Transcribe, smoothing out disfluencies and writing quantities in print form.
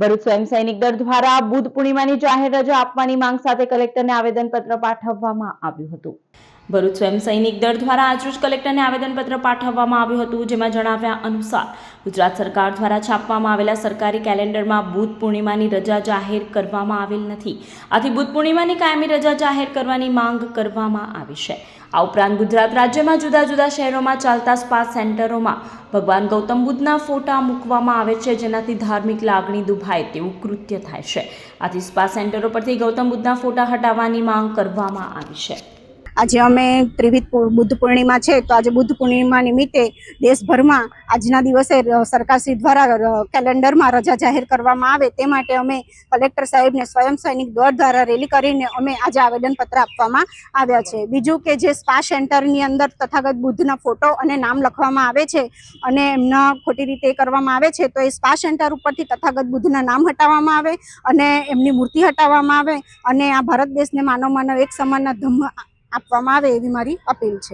ભરૂચ સ્વયં સૈનિક દળ દ્વારા બુદ્ધ પૂર્ણિમાની જાહેર રજા આપવાની માંગ સાથે કલેક્ટરને આવેદનપત્ર પાઠવવામાં આવ્યું હતું। ભરૂચ સ્વયં સૈનિક દળ દ્વારા આજરોજ કલેક્ટરને આવેદનપત્ર પાઠવવામાં આવ્યું હતું, જેમાં જણાવ્યા અનુસાર ગુજરાત સરકાર દ્વારા છાપવામાં આવેલા સરકારી કેલેન્ડરમાં બુદ્ધ પૂર્ણિમાની રજા જાહેર કરવામાં આવેલ નથી। આથી બુદ્ધ પૂર્ણિમાની કાયમી રજા જાહેર કરવાની માંગ કરવામાં આવી છે। આ ઉપરાંત ગુજરાત રાજ્યમાં જુદા જુદા શહેરોમાં ચાલતા સ્પા સેન્ટરોમાં ભગવાન ગૌતમ બુદ્ધના ફોટા મૂકવામાં આવે છે, જેનાથી ધાર્મિક લાગણી દુભાય તેવું કૃત્ય થાય છે। આથી સ્પા સેન્ટરો પરથી ગૌતમ બુદ્ધના ફોટા હટાવવાની માંગ કરવામાં આવી છે। આજે અમે ત્રિવિધ બુદ્ધ પૂર્ણિમા છે, તો આજે બુદ્ધ પૂર્ણિમા નિમિત્તે દેશભરમાં આજના દિવસે સરકારશ્રી દ્વારા કેલેન્ડરમાં રજા જાહેર કરવામાં આવે તે માટે અમે કલેક્ટર સાહેબને સ્વયં સૈનિક દળ દ્વારા રેલી કરીને અમે આજે આવેદનપત્ર આપવામાં આવ્યા છે। બીજું કે જે સ્પા સેન્ટરની અંદર તથાગત બુદ્ધના ફોટો અને નામ લખવામાં આવે છે અને એમના ખોટી રીતે કરવામાં આવે છે, તો એ સ્પા સેન્ટર ઉપરથી તથાગત બુદ્ધના નામ હટાવવામાં આવે અને એમની મૂર્તિ હટાવવામાં આવે અને આ ભારત દેશને માનવ એક સમાનના ધમ્મ આપવામાં આવે એવી મારી અપીલ છે।